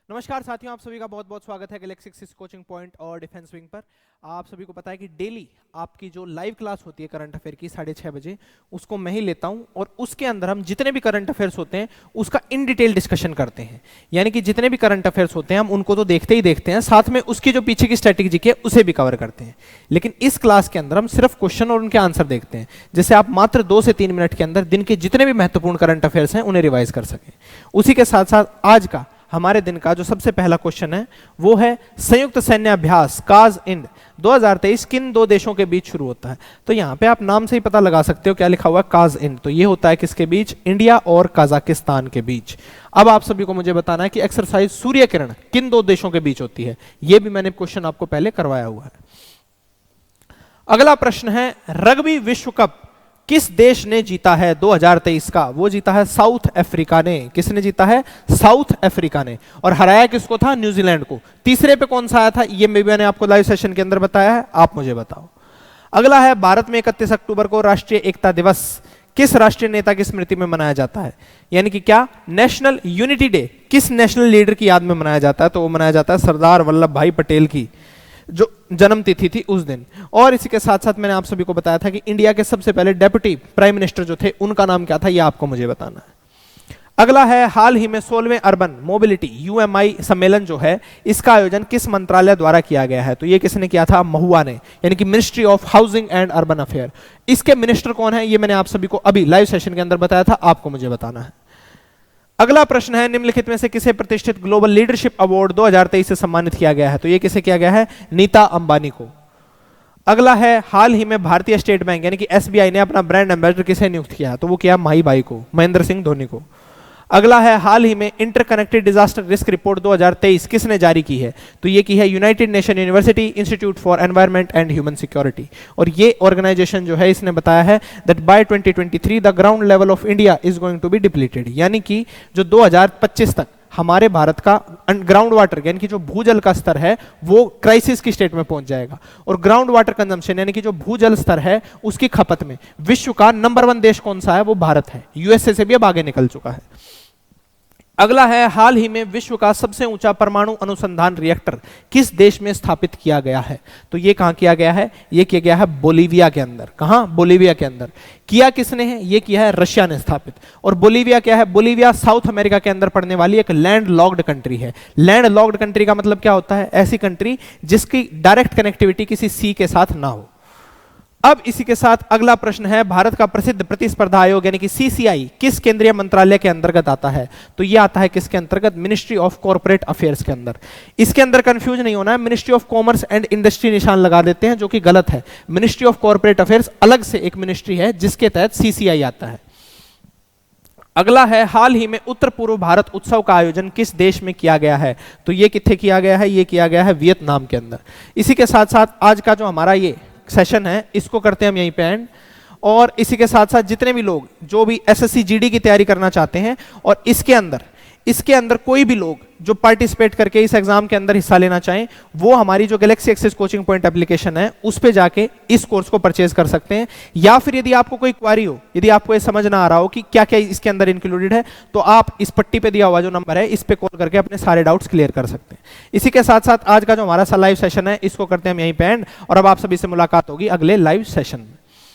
नमस्कार साथियों, आप सभी का बहुत बहुत स्वागत है गैलेक्सी एक्सिस कोचिंग पॉइंट और डिफेंस विंग पर। आप सभी को पता है कि डेली आपकी जो लाइव क्लास होती है करंट अफेयर की 6:30 बजे, उसको मैं ही लेता हूं और उसके अंदर हम जितने भी करंट अफेयर्स होते हैं उसका इन डिटेल डिस्कशन करते हैं। यानी कि जितने भी करंट अफेयर्स होते हैं हम उनको तो देखते ही देखते हैं, साथ में उसकी जो पीछे की स्ट्रेटेजी है उसे भी कवर करते हैं। लेकिन इस क्लास के अंदर हम सिर्फ क्वेश्चन और उनके आंसर देखते हैं, जिससे आप मात्र 2 से 3 मिनट के अंदर दिन के जितने भी महत्वपूर्ण करंट अफेयर्स हैं उन्हें रिवाइज कर सकें। उसी के साथ साथ आज का हमारे दिन का जो सबसे पहला क्वेश्चन है वो है संयुक्त सैन्य अभ्यास काज इंड 2023 किन दो देशों के बीच शुरू होता है। तो यहाँ पे आप नाम से ही पता लगा सकते हो क्या लिखा हुआ है, काज इंड। तो ये होता है किसके बीच? इंडिया और कजाकिस्तान के बीच। अब आप सभी को मुझे बताना है कि एक्सरसाइज सूर्य किरण किन दो देशों के बीच होती है। ये भी मैंने क्वेश्चन आपको पहले करवाया हुआ है। अगला प्रश्न है रग्बी विश्व कप किस देश ने जीता है 2023 का? वो जीता है साउथ अफ्रीका ने। किसने जीता है? साउथ अफ्रीका ने। और हराया किसको था? न्यूजीलैंड को। तीसरे पे कौन सा आया था? ये मैंने आपको लाइव सेशन के अंदर बताया है, आप मुझे बताओ। अगला है भारत में 31 अक्टूबर को राष्ट्रीय एकता दिवस किस राष्ट्रीय नेता की स्मृति में मनाया जाता है? यानी कि क्या नेशनल यूनिटी डे किस नेशनल लीडर की याद में मनाया जाता है? तो वो मनाया जाता है सरदार वल्लभ भाई पटेल की जो जन्म तिथि थी उस दिन। और इसी के साथ साथ मैंने आप सभी को बताया था कि इंडिया के सबसे पहले डेप्यूटी प्राइम मिनिस्टर जो थे उनका नाम क्या था, ये आपको मुझे बताना है। अगला है हाल ही में 16वें अर्बन मोबिलिटी यूएमआई सम्मेलन जो है इसका आयोजन किस मंत्रालय द्वारा किया गया है? तो ये किसने किया था? महुआ ने, यानी कि ministry of housing and urban affair. इसके मिनिस्टर कौन है ये मैंने आप सभी को अभी लाइव सेशन के अंदर बताया था, आपको मुझे बताना है। अगला प्रश्न है निम्नलिखित में से किसे प्रतिष्ठित ग्लोबल लीडरशिप अवार्ड 2023 से सम्मानित किया गया है? तो ये किसे किया गया है? नीता अंबानी को। अगला है हाल ही में भारतीय स्टेट बैंक यानी कि एसबीआई ने अपना ब्रांड एम्बेसडर किसे नियुक्त किया? तो वो किया माही भाई को, महेंद्र सिंह धोनी को। अगला है हाल ही में इंटरकनेक्टेड डिजास्टर रिस्क रिपोर्ट 2023 किसने जारी की है? तो ये की है united nation university institute for environment and human security. और ये ऑर्गेनाइजेशन जो है इसने बताया है that by 2023 the ground level of India is going to be depleted. यानी कि जो 2025 तक हमारे भारत का ग्राउंड वाटर यानी कि जो भूजल का स्तर है वो क्राइसिस की स्टेट में पहुंच जाएगा। और ग्राउंड वाटर कंजम्पशन यानी कि जो भूजल स्तर है उसकी खपत में विश्व का नंबर 1 देश कौन सा है? वो भारत है। यूएसए से भी अब आगे निकल चुका है। अगला है हाल ही में विश्व का सबसे ऊंचा परमाणु अनुसंधान रिएक्टर किस देश में स्थापित किया गया है? तो ये कहां किया गया है? ये किया गया है बोलीविया के अंदर। कहां? बोलीविया के अंदर। किया किसने है? ये किया है रशिया ने स्थापित। और बोलीविया क्या है? बोलीविया साउथ अमेरिका के अंदर पड़ने वाली एक लैंड लॉक्ड कंट्री है। लैंड लॉक्ड कंट्री का मतलब क्या होता है? ऐसी कंट्री जिसकी डायरेक्ट कनेक्टिविटी किसी सी के साथ ना हो। अब इसी के साथ अगला प्रश्न है भारत का प्रसिद्ध प्रतिस्पर्धा आयोग यानी कि सीसीआई किस केंद्रीय मंत्रालय के अंतर्गत आता है? तो ये आता है किसके अंतर्गत? मिनिस्ट्री ऑफ कॉर्पोरेट अफेयर्स के अंदर। इसके अंदर कंफ्यूज नहीं होना है, ministry of commerce and industry निशान लगा देते हैं जो कि गलत है। मिनिस्ट्री ऑफ कॉर्पोरेट अफेयर्स अलग से एक मिनिस्ट्री है जिसके तहत सीसीआई आता है। अगला है हाल ही में उत्तर पूर्व भारत उत्सव का आयोजन किस देश में किया गया है? तो ये किथे किया गया है? ये किया गया है वियतनाम के अंदर। इसी के साथ साथ आज का जो हमारा ये सेशन है इसको करते हैं हम यहीं पे एंड। और इसी के साथ साथ जितने भी लोग जो भी एसएससी जीडी की तैयारी करना चाहते हैं और इसके अंदर कोई भी लोग जो पार्टिसिपेट करके इस एग्जाम के अंदर हिस्सा लेना चाहें वो हमारी जो Galaxy axis coaching point application है उस पे जाके इस कोर्स को परचेज कर सकते हैं। या फिर यदि आपको कोई क्वारी हो, यदि आपको ये समझ ना आ रहा हो कि क्या क्या इसके अंदर इंक्लूडेड है, तो आप इस पट्टी पे दिया हुआ जो नंबर है इस पे कॉल करके अपने सारे डाउट्स क्लियर कर सकते हैं। इसी के साथ साथ आज का जो हमारा लाइव सेशन है इसको करते हैं हम यहीं पे एंड। और अब आप सभी से मुलाकात होगी अगले लाइव सेशन में।